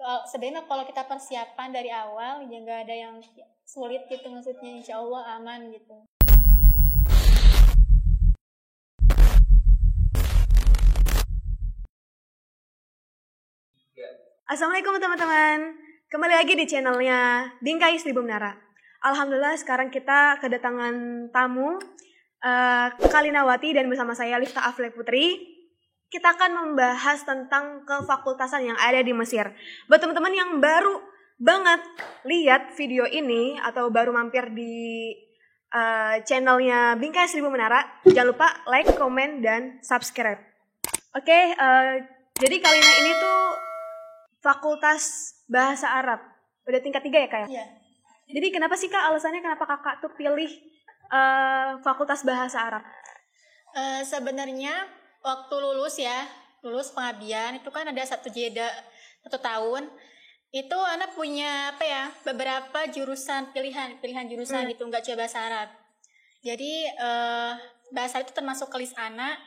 sebenarnya kalau kita persiapan dari awal ya nggak ada yang sulit gitu, maksudnya insya Allah aman gitu. Assalamualaikum teman-teman, kembali lagi di channelnya Bingkai Seribu Menara. Alhamdulillah sekarang kita kedatangan tamu Kalinawati dan bersama saya Lifta Afle Putri. Kita akan membahas tentang kefakultasan yang ada di Mesir. Buat teman-teman yang baru banget lihat video ini atau baru mampir di channelnya Bingkai Seribu Menara, jangan lupa like, komen, dan subscribe. Oke, jadi Kalina ini tuh Fakultas Bahasa Arab. Udah tingkat 3 ya, Kak? Iya. Jadi kenapa sih, Kak, alasannya kenapa Kakak tuh pilih Fakultas Bahasa Arab? Sebenarnya waktu lulus pengabdian itu kan ada 1 jeda 1 tahun. Itu anak punya beberapa jurusan pilihan jurusan gitu, nggak cuma bahasa Arab. Jadi bahasa itu termasuk ke list anak.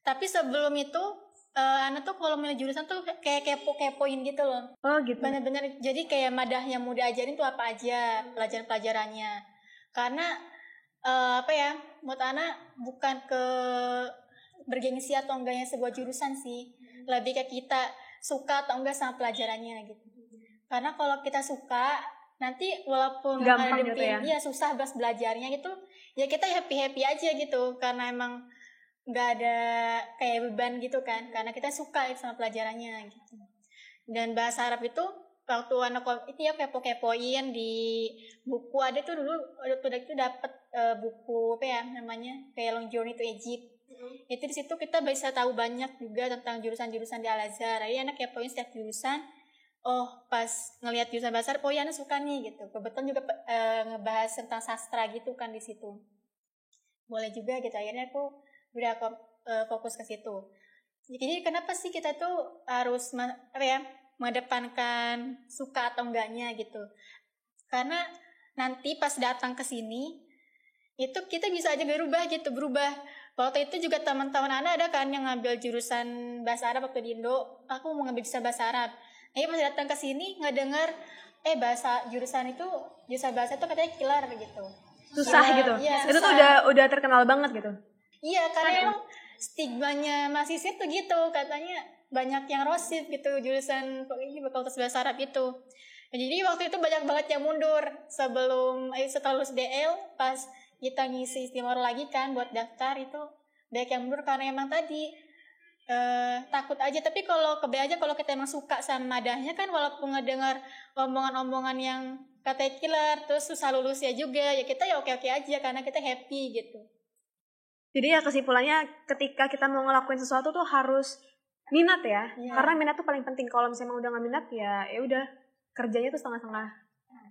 Tapi sebelum itu anak tuh kalau milih jurusan tuh kayak kepoin gitu loh. Oh gitu. Bener-bener jadi kayak madah yang mau diajarin tuh apa aja pelajaran-pelajarannya. Karena menurut anak bukan ke bergengsi atau enggaknya sebuah jurusan sih, lebih ke kita suka atau enggak sama pelajarannya gitu. Karena kalau kita suka nanti walaupun gampang gitu ya susah belajarnya gitu ya kita happy aja gitu, karena emang nggak ada kayak beban gitu kan, karena kita suka sama pelajarannya gitu. Dan bahasa Arab itu waktu anak itu ya kepoin di buku, ada tuh dulu itu dapat buku kayak Long Journey to Egypt. Itu di situ kita bisa tahu banyak juga tentang jurusan-jurusan di Al-Azhar. Jadi anak kepoin setiap jurusan. Oh pas ngelihat jurusan bahasa Arab, oh ya anak suka nih gitu. Kebetulan juga ngebahas tentang sastra gitu kan di situ. Boleh juga gitu, akhirnya aku udah fokus ke situ. Jadi kenapa sih kita tuh harus mengedepankan suka atau enggaknya gitu? Karena nanti pas datang ke sini itu kita bisa aja berubah. Waktu itu juga teman-teman anak ada kan yang ngambil jurusan bahasa Arab waktu di Indo. Aku mau ngambil bahasa Arab. Nah, pas datang ke sini ngedenger jurusan bahasa itu katanya killer gitu. Susah gitu. Ya, itu tuh udah terkenal banget gitu. Iya, karena emang stigmanya masih situ gitu, katanya banyak yang rosif gitu jurusan ini Fakultas Bahasa Arab itu. Jadi waktu itu banyak banget yang mundur setelah lulus DL, pas kita ngisi istimewa lagi kan buat daftar, itu banyak yang mundur karena emang tadi takut aja. Tapi kalau kalau kita emang suka sama madahnya kan, walaupun ngedengar omongan-omongan yang katanya killer terus susah lulusnya juga, ya kita ya oke-oke aja karena kita happy gitu. Jadi ya kesimpulannya ketika kita mau ngelakuin sesuatu tuh harus minat ya. Karena minat tuh paling penting. Kalau misalnya udah nggak minat ya udah kerjanya tuh setengah-setengah.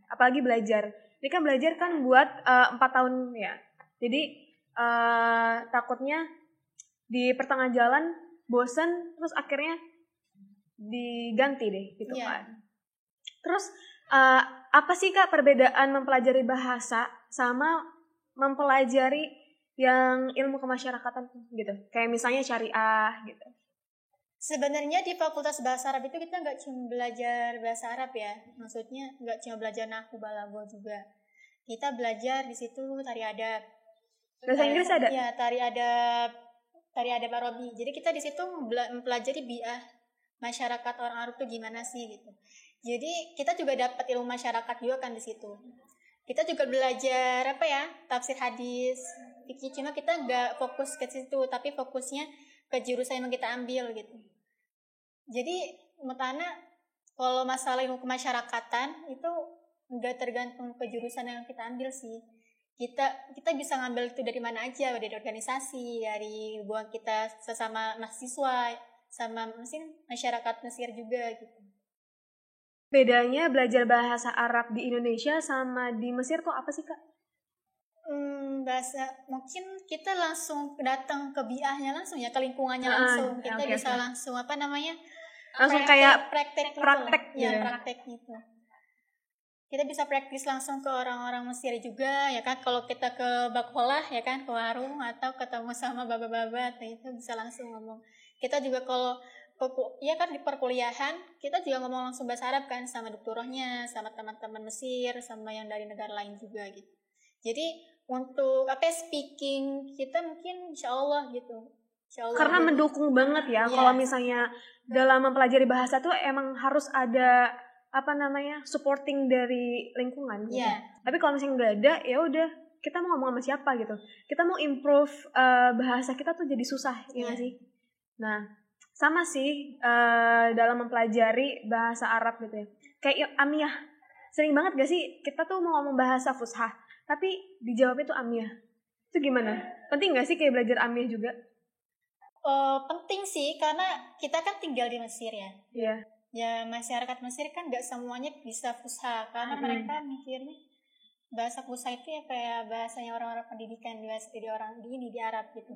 Apalagi belajar. Ini kan belajar kan buat 4 tahun ya. Jadi takutnya di pertengahan jalan bosen terus akhirnya diganti deh gitu kan. Terus apa sih, Kak, perbedaan mempelajari bahasa sama mempelajari yang ilmu kemasyarakatan gitu, kayak misalnya syariah gitu? Sebenarnya di Fakultas Bahasa Arab itu kita nggak cuma belajar bahasa Arab ya, maksudnya nggak cuma belajar nahwu balaghah juga. Kita belajar di situ tari adab. Bahasa Inggris ada? Iya, tari adab Arabi. Jadi kita di situ mempelajari bi'ah masyarakat orang Arab tuh gimana sih gitu. Jadi kita juga dapat ilmu masyarakat juga kan di situ. Kita juga belajar tafsir hadis, fikih, cuma kita nggak fokus ke situ, tapi fokusnya ke jurusan yang kita ambil gitu. Jadi menurut Ana kalau masalah ilmu kemasyarakatan itu nggak tergantung ke jurusan yang kita ambil sih. Kita bisa ngambil itu dari mana aja, dari organisasi, dari hubungan kita sesama mahasiswa, sama masyarakat Mesir juga gitu. Bedanya belajar bahasa Arab di Indonesia sama di Mesir tuh apa sih, Kak? Bahasa mungkin kita langsung datang ke biahnya langsung ya, ke lingkungannya langsung. Kita bisa langsung langsung kayak praktek gitu. Kita bisa praktis langsung ke orang-orang Mesir juga ya kan. Kalau kita ke Bakolah ya kan, ke warung atau ketemu sama baba-baba, itu bisa langsung ngomong. Kita juga kalau ya kan di perkuliahan kita juga ngomong langsung bahasa Arab kan sama doktornya, sama teman-teman Mesir, sama yang dari negara lain juga gitu. Jadi untuk speaking kita mungkin insya Allah gitu. Karena mendukung banget ya. Kalau misalnya dalam mempelajari bahasa tuh emang harus ada supporting dari lingkungan gitu. Tapi kalau misalnya nggak ada, ya udah kita mau ngomong sama siapa gitu. Kita mau improve bahasa kita tuh jadi susah, ya nggak sih? Nah, sama sih dalam mempelajari bahasa Arab gitu ya. Kayak amiyah. Sering banget gak sih kita tuh mau ngomong bahasa fushah, tapi dijawabnya tuh amiyah. Itu gimana? Penting gak sih kayak belajar amiyah juga? Penting sih, karena kita kan tinggal di Mesir ya. Iya. Ya masyarakat Mesir kan gak semuanya bisa fushah, karena mereka mikirnya bahasa fushah itu ya kayak bahasanya orang-orang pendidikan di orang di Arab gitu.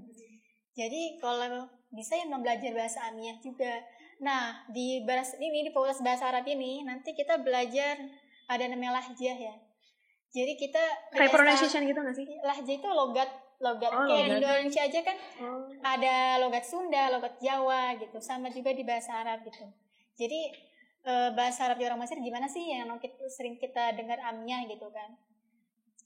Jadi kalau bisa ya belajar bahasa amiyah juga. Nah di Fakultas Bahasa Arab ini nanti kita belajar ada namanya lahjah ya. Jadi kita kayak pronunciation gitu nggak sih? Lahjah itu logat kayak di Indonesia aja kan ada logat Sunda, logat Jawa gitu, sama juga di bahasa Arab gitu. Jadi bahasa Arab di orang Mesir gimana sih yang sering kita dengar amiyah gitu kan?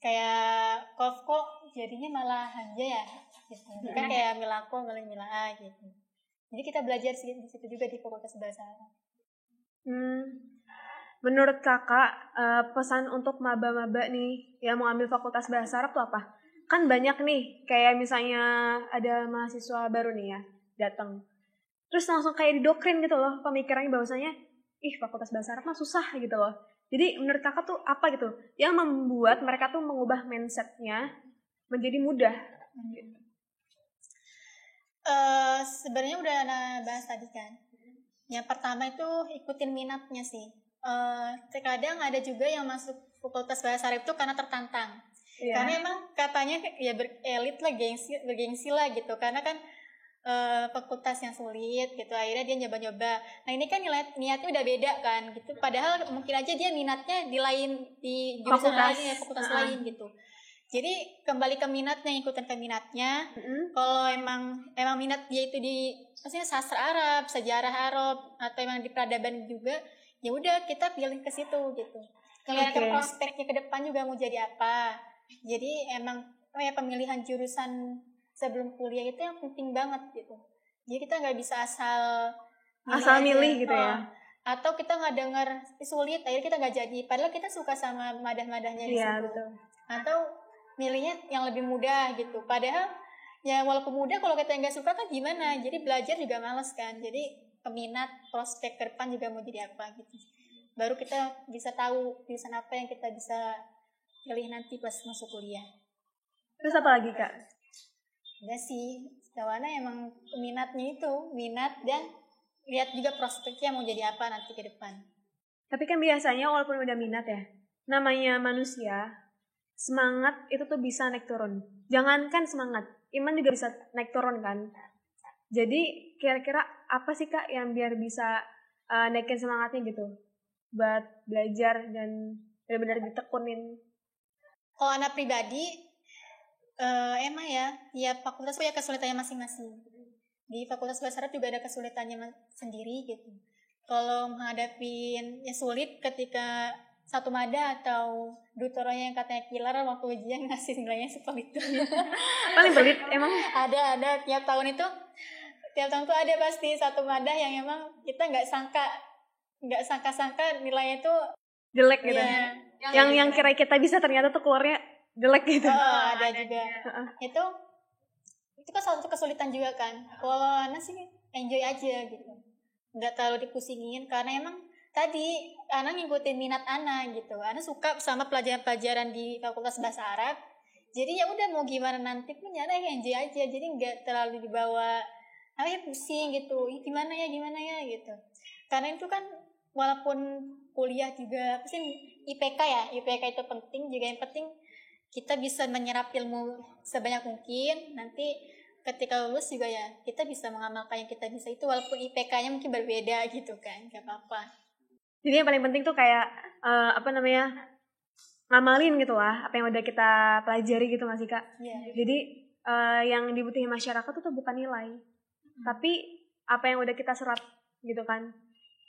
Kayak kok jadinya malah hanja ya gitu. Kan kayak milako milaa gitu. Jadi kita belajar di situ juga di Fakultas Bahasa Arab. Menurut kakak pesan untuk maba-maba nih yang mau ambil Fakultas Bahasa Arab tuh apa? Kan banyak nih kayak misalnya ada mahasiswa baru nih ya datang, terus langsung kayak didoktrin gitu loh pemikirannya bahwasanya Fakultas Bahasa Arab mah susah gitu loh. Jadi menurut kakak tuh apa gitu yang membuat mereka tuh mengubah mindsetnya menjadi mudah? Sebenarnya udah bahas tadi kan. Yang pertama itu ikutin minatnya sih. Terkadang ada juga yang masuk Fakultas Bahasa Arab itu karena tertantang. Karena emang katanya ya berelit lah, bergengsi lah gitu. Karena kan fakultas yang sulit gitu, akhirnya dia nyoba-nyoba. Nah ini kan niatnya udah beda kan gitu. Padahal mungkin aja dia minatnya di jurusan lain, fakultas lain gitu. Jadi kembali ke minatnya, ikutan ke minatnya. Kalau emang minat dia itu maksudnya sastra Arab, sejarah Arab, atau emang di peradaban juga, ya udah kita pilih ke situ gitu. Kelihatan prospeknya ke depan juga mau jadi apa. Jadi emang pemilihan jurusan sebelum kuliah itu yang penting banget gitu. Jadi kita nggak bisa asal milih gitu ya. Atau kita nggak dengar sulit, akhirnya kita nggak jadi. Padahal kita suka sama madah-madahnya di situ. Betul. Atau milihnya yang lebih mudah gitu. Padahal ya walaupun mudah kalau kita nggak suka kan gimana? Jadi belajar juga males kan. Jadi peminat, prospek ke depan juga mau jadi apa gitu. Baru kita bisa tahu jurusan apa yang kita bisa pilih nanti pas masuk kuliah. Terus apa lagi kak? Udah sih, setawana emang minat dan lihat juga prospeknya mau jadi apa nanti ke depan. Tapi kan biasanya walaupun udah minat ya, namanya manusia, semangat itu tuh bisa naik turun. Jangankan semangat, iman juga bisa naik turun kan. Jadi kira-kira apa sih kak yang biar bisa naikin semangatnya gitu buat belajar dan benar-benar ditekunin? Kalau anak pribadi emang ya fakultas punya kesulitannya masing-masing. Di Fakultas Bahasa Arab juga ada kesulitannya sendiri gitu. Kalau menghadapin yang sulit ketika satu mada atau tutornya yang katanya killer waktu ujian ngasih nilainya sepelit itu. Paling pelit emang? Ada tiap tahun tuh ada pasti satu mada yang emang kita nggak sangka nilainya tuh jelek gitu. Yang kira kita bisa ternyata tuh keluarnya jelek gitu. Ada juga. Itu kan salah satu kesulitan juga kan. Kalau Ana sih enjoy aja gitu. Nggak terlalu dipusingin karena emang tadi Ana ngikutin minat Ana gitu. Ana suka sama pelajaran-pelajaran di Fakultas Bahasa Arab. Jadi ya udah mau gimana nanti pun Ana enjoy aja. Jadi nggak terlalu dibawa pusing gitu. Gimana ya gitu. Karena itu kan walaupun kuliah juga pasti IPK itu penting juga. Yang penting kita bisa menyerap ilmu sebanyak mungkin. Nanti ketika lulus juga ya kita bisa mengamalkan yang kita bisa itu walaupun IPK-nya mungkin berbeda gitu kan, gak apa-apa. Jadi yang paling penting tuh kayak ngamalin gitu lah apa yang udah kita pelajari gitu masih kak. Jadi yang dibutuhin masyarakat tuh bukan nilai, tapi apa yang udah kita serap gitu kan.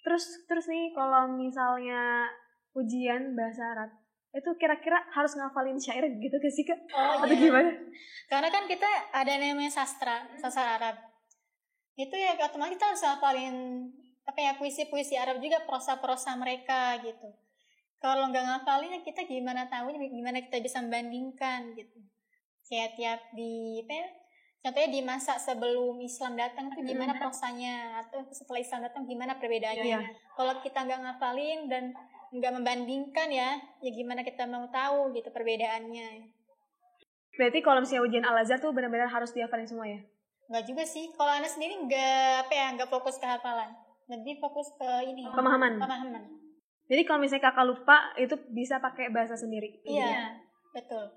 Terus nih kalau misalnya ujian bahasa Arab itu kira-kira harus ngafalin syair gitu gak sih Kak? Atau gimana? Karena kan kita ada namanya sastra Arab. Itu ya otomatis kita harus ngafalin puisi-puisi Arab juga, prosa-prosa mereka gitu. Kalau nggak ngafalin kita gimana tahu, gimana kita bisa membandingkan gitu. Kayak tiap contohnya di masa sebelum Islam datang tuh gimana prosanya, atau setelah Islam datang gimana perbedaannya. Kalau kita nggak ngafalin dan nggak membandingkan ya gimana kita mau tahu gitu perbedaannya. Berarti kalau misalnya ujian Al-Azhar tuh benar-benar harus dihafalin semua ya? Nggak juga sih. Kalau Ana sendiri nggak fokus ke hafalan, lebih fokus ke ini pemahaman. Jadi kalau misalnya kakak lupa itu bisa pakai bahasa sendiri. Iya, betul.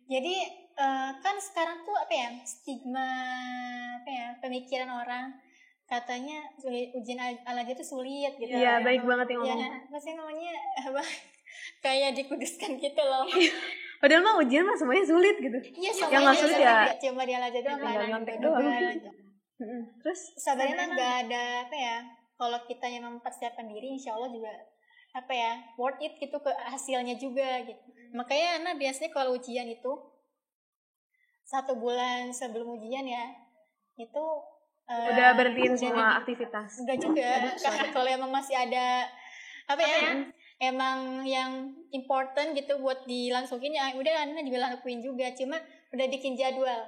Jadi kan sekarang tuh stigma pemikiran orang katanya ujian Al-Azhar itu sulit gitu. Iya, baik banget yang ngomong. Ya, maksudnya namanya kayak dikuduskan gitu loh. Padahal mah ujian mah semuanya sulit gitu. Iya, yang nggak sulit ya cuma di Al-Azhar doang kan. nyontek doang. Terus sebenarnya nggak ada kalau kita yang mempersiapkan diri, insya Allah juga worth it gitu ke hasilnya juga gitu. Makanya Ana biasanya kalau ujian itu 1 bulan sebelum ujian ya itu udah berhentiin semua aktivitas. Enggak juga. Kalau emang masih ada emang yang important gitu buat dilangsungin ya udah Ana juga lakuin juga, cuma udah bikin jadwal.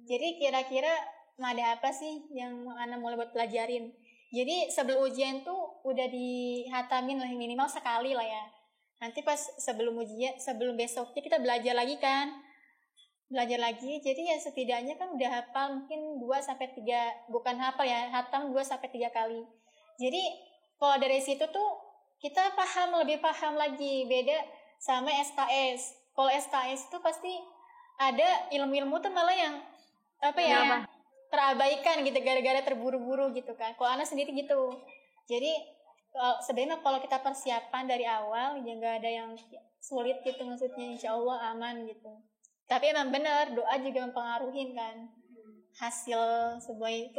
Jadi kira-kira ada apa sih yang Ana mulai buat pelajarin. Jadi sebelum ujian tuh udah dihatamin lah minimal sekali lah ya. Nanti pas sebelum ujian, sebelum besoknya kita belajar lagi kan. Jadi ya setidaknya kan udah hafal mungkin 2-3, bukan hafal ya, hatam 2-3 kali. Jadi kalau dari situ tuh kita lebih paham lagi, beda sama SKS. Kalau SKS tuh pasti ada ilmu-ilmu tuh malah yang terabaikan gitu gara-gara terburu-buru gitu kan. Kalau Ana sendiri gitu. Jadi sebenarnya kalau kita persiapan dari awal ya nggak ada yang sulit gitu, maksudnya insya Allah aman gitu. Tapi emang benar doa juga mempengaruhi kan hasil sebuah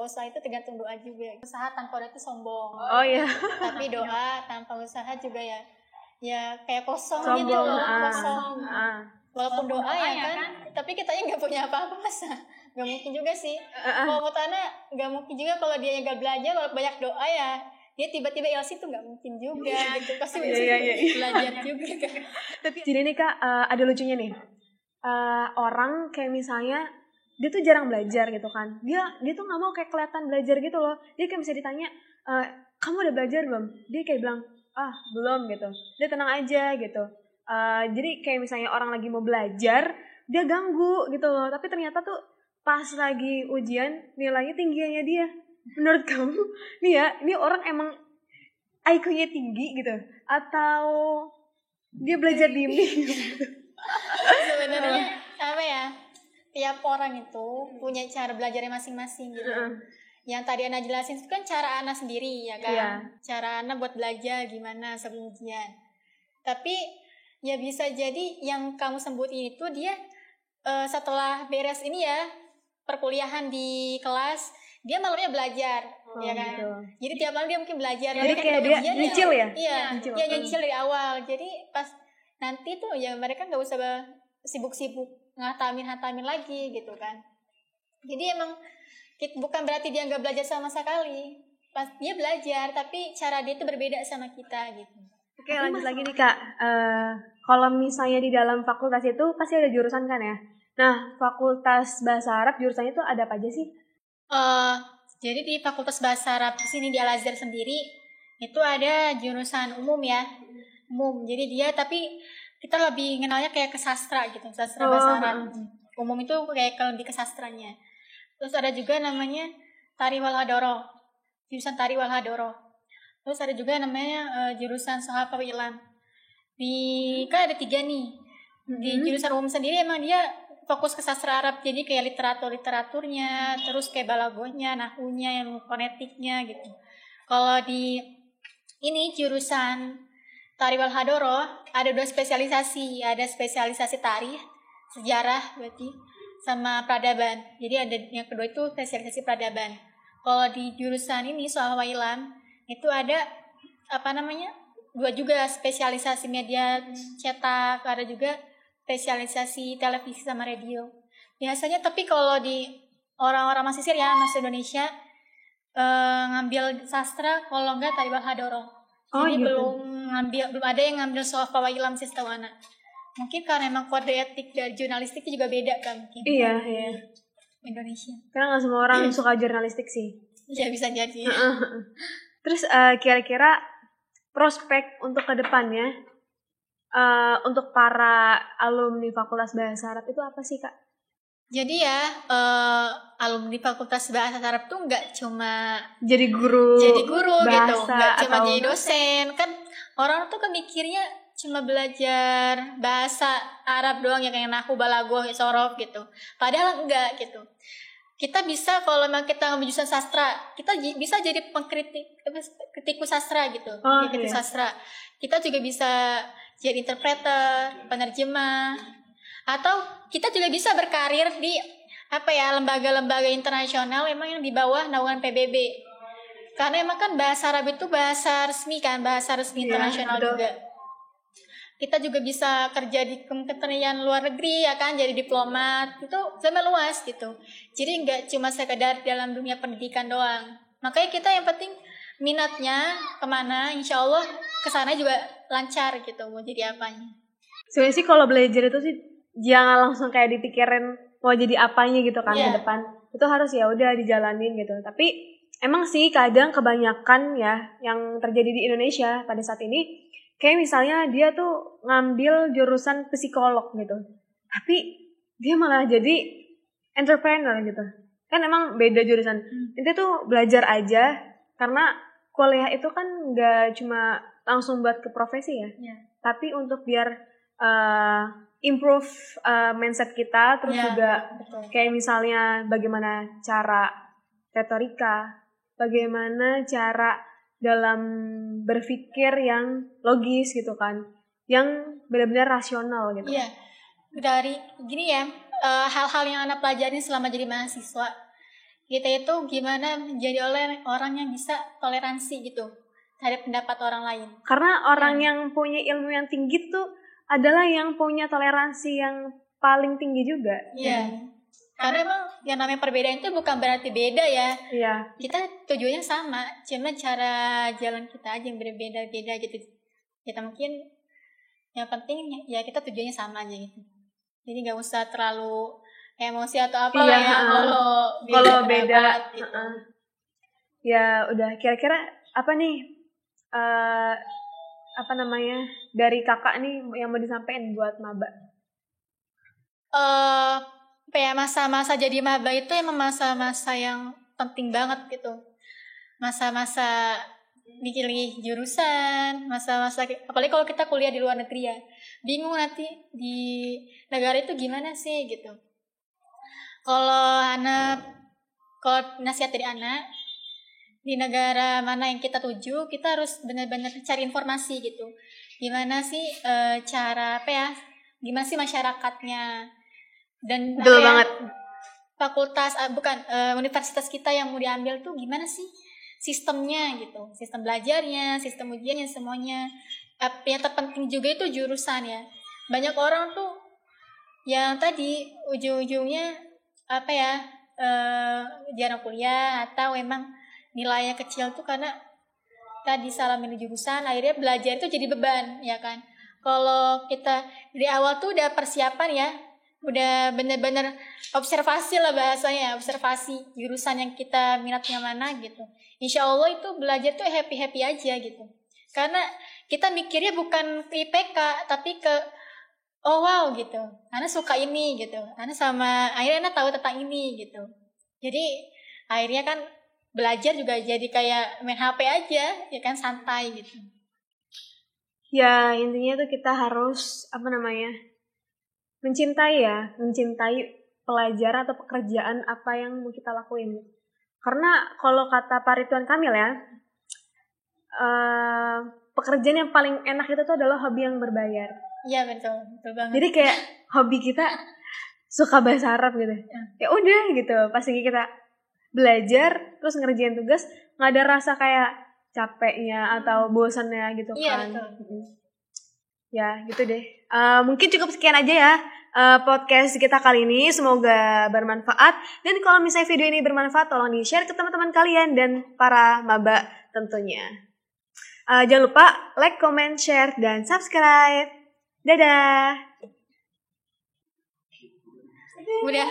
usaha itu tergantung doa juga. Usaha tanpa doa itu sombong. Oh iya. Tapi doa tanpa usaha juga ya kayak kosong gitu loh, kosong. Walaupun doa ya kan, tapi kitanya nggak punya apa-apa masa nggak mungkin juga sih. Kalau menurut Ana nggak mungkin juga kalau dia nggak belajar, kalau banyak doa ya dia tiba-tiba LC tuh nggak mungkin juga gitu. Pasti belajar juga kan. Jadi nih Kak, ada lucunya nih. Orang kayak misalnya dia tuh jarang belajar gitu kan, dia tuh nggak mau kayak kelihatan belajar gitu loh. Dia kayak bisa ditanya, kamu udah belajar belum? Dia kayak bilang belum gitu. Dia tenang aja gitu. Jadi kayak misalnya orang lagi mau belajar dia ganggu gitu loh, tapi ternyata tuh pas lagi ujian nilainya tingginya dia. Menurut kamu ini orang emang IQ-nya tinggi gitu atau dia belajar diem gitu? Sebenarnya tiap orang itu punya cara belajarnya masing-masing gitu. Yang tadi Ana jelasin itu kan cara Ana sendiri ya kan. Cara Ana buat belajar gimana sebelum ujian. Tapi ya bisa jadi yang kamu sebutin itu dia setelah beres ini ya perkuliahan di kelas dia malamnya belajar ya kan. Gitu. Jadi tiap malam dia mungkin belajar. Jadi kayak dia nyicil ya? Iya, dia nyicil dari awal. Jadi pas nanti tuh ya mereka nggak usah sibuk-sibuk ngatamin lagi gitu kan. Jadi emang bukan berarti dia nggak belajar sama sekali. Pas dia belajar tapi cara dia itu berbeda sama kita gitu. Oke, lanjut lagi nih Kak. Kalau misalnya di dalam fakultas itu pasti ada jurusan kan ya. Nah, fakultas bahasa Arab jurusannya itu ada apa aja sih? Jadi di fakultas bahasa Arab di sini di Al-Azhar sendiri itu ada jurusan umum ya. Umum. Jadi dia tapi kita lebih kenalnya kayak ke sastra gitu, sastra bahasa Arab. Umum itu kayak lebih ke sastranya. Terus ada juga namanya Tari wal Hadoroh, jurusan Tari wal Hadoroh. Terus ada juga namanya jurusan Sohafah wa Ilam. Kan ada 3 nih. Di jurusan umum sendiri emang dia fokus ke sastra Arab, jadi kayak literaturnya, terus kayak balagohnya, nahunya, yang fonetiknya gitu. Kalau di ini jurusan Tari wal Hadoroh ada 2 spesialisasi, ada spesialisasi tarikh, sejarah berarti, sama peradaban. Jadi ada yang kedua itu spesialisasi peradaban. Kalau di jurusan ini soal Wailam itu ada apa namanya? Dua juga spesialisasi media cetak, ada juga spesialisasi televisi sama radio. Biasanya tapi kalau di orang-orang mahasiswa ya, mahasiswa Indonesia ngambil sastra kalau enggak Tari Bahadoro. Jadi gitu. belum ada yang ngambil soal Wailam sih setahu anak. Mungkin karena emang kode etik dari jurnalistik juga beda kan mungkin. Iya. Indonesia. Karena nggak semua orang suka jurnalistik sih. Ya bisa jadi. Terus kira-kira prospek untuk kedepannya untuk para alumni Fakultas Bahasa Arab itu apa sih, Kak? Jadi ya alumni Fakultas Bahasa Arab tuh nggak cuma jadi guru bahasa, gitu, nggak cuma atau jadi dosen. Kan orang tuh kan mikirnya cuma belajar bahasa Arab doang ya, kayak nahu, balaghah, sorof gitu. Padahal enggak gitu. Kita bisa kalau memang kita ngambil jurusan sastra, kita bisa jadi kritikus sastra gitu, kritikus sastra. Kita juga bisa jadi interpreter, penerjemah, atau kita juga bisa berkarir di lembaga-lembaga internasional emang yang di bawah naungan PBB. Karena emang kan bahasa Arab itu bahasa resmi kan, bahasa resmi internasional juga. Kita juga bisa kerja di kementerian luar negeri ya kan, jadi diplomat, itu sama luas gitu. Jadi nggak cuma sekedar dalam dunia pendidikan doang. Makanya kita yang penting minatnya kemana, insya Allah kesana juga lancar gitu, mau jadi apanya. Sebenarnya sih kalau belajar itu sih jangan langsung kayak dipikirin mau jadi apanya gitu kan ke depan. Itu harus ya udah dijalanin gitu. Tapi emang sih kadang kebanyakan ya yang terjadi di Indonesia pada saat ini, kayak misalnya dia tuh ngambil jurusan psikolog gitu, tapi dia malah jadi entrepreneur gitu. Kan emang beda jurusan. Itu tuh belajar aja, karena kuliah itu kan nggak cuma langsung buat ke profesi ya, tapi untuk biar improve mindset kita, terus juga kayak misalnya bagaimana cara retorika, bagaimana cara dalam berpikir yang logis gitu kan, yang benar-benar rasional gitu. Iya, dari gini ya, hal-hal yang anak pelajarin selama jadi mahasiswa, kita itu gimana menjadi orang yang bisa toleransi gitu terhadap pendapat orang lain. Karena orang yang punya ilmu yang tinggi tuh adalah yang punya toleransi yang paling tinggi juga. Iya. Karena emang yang namanya perbedaan itu bukan berarti beda ya. Iya. Kita tujuannya sama, cuma cara jalan kita aja yang berbeda-beda gitu. Kita mungkin yang penting ya kita tujuannya sama aja gitu. Jadi nggak usah terlalu emosi atau apa lah ya kalau beda. Gitu. Ya udah, kira-kira apa nih dari kakak nih yang mau disampaikan buat maba? Masa-masa jadi maba itu emang masa-masa yang penting banget gitu. Masa-masa pilih jurusan, masa-masa apalagi kalau kita kuliah di luar negeri ya, bingung nanti di negara itu gimana sih gitu. Kalau nasihat dari anak, di negara mana yang kita tuju, kita harus benar-benar cari informasi gitu. Gimana sih gimana sih masyarakatnya, dan banget. Fakultas universitas kita yang mau diambil tuh gimana sih sistemnya gitu, sistem belajarnya, sistem ujiannya, semuanya. Yang terpenting juga itu jurusan ya. Banyak orang tuh yang tadi ujung-ujungnya jarang kuliah atau emang nilainya kecil tuh karena tadi salah milih jurusan, akhirnya belajar itu jadi beban ya kan. Kalau kita dari awal tuh udah persiapan ya, udah bener-bener observasi lah bahasanya, observasi jurusan yang kita minatnya mana gitu. Insya Allah itu belajar tuh happy aja gitu. Karena kita mikirnya bukan ke IPK tapi ke oh wow gitu, Ana suka ini gitu, Ana akhirnya Ana tahu tentang ini gitu. Jadi akhirnya kan belajar juga jadi kayak main HP aja ya kan, santai gitu. Ya intinya tuh kita harus mencintai pelajaran atau pekerjaan apa yang mau kita lakuin. Karena kalau kata Pak Ridwan Kamil ya, pekerjaan yang paling enak itu tuh adalah hobi yang berbayar. Iya betul banget. Jadi kayak hobi kita suka bahasa Arab gitu, ya udah gitu, pasti kita belajar terus ngerjain tugas nggak ada rasa kayak capeknya atau bosannya gitu kan. Ya gitu deh. Mungkin cukup sekian aja ya podcast kita kali ini. Semoga bermanfaat. Dan kalau misalnya video ini bermanfaat, tolong di-share ke teman-teman kalian dan para maba tentunya. Jangan lupa like, comment, share, dan subscribe. Dadah. Udah.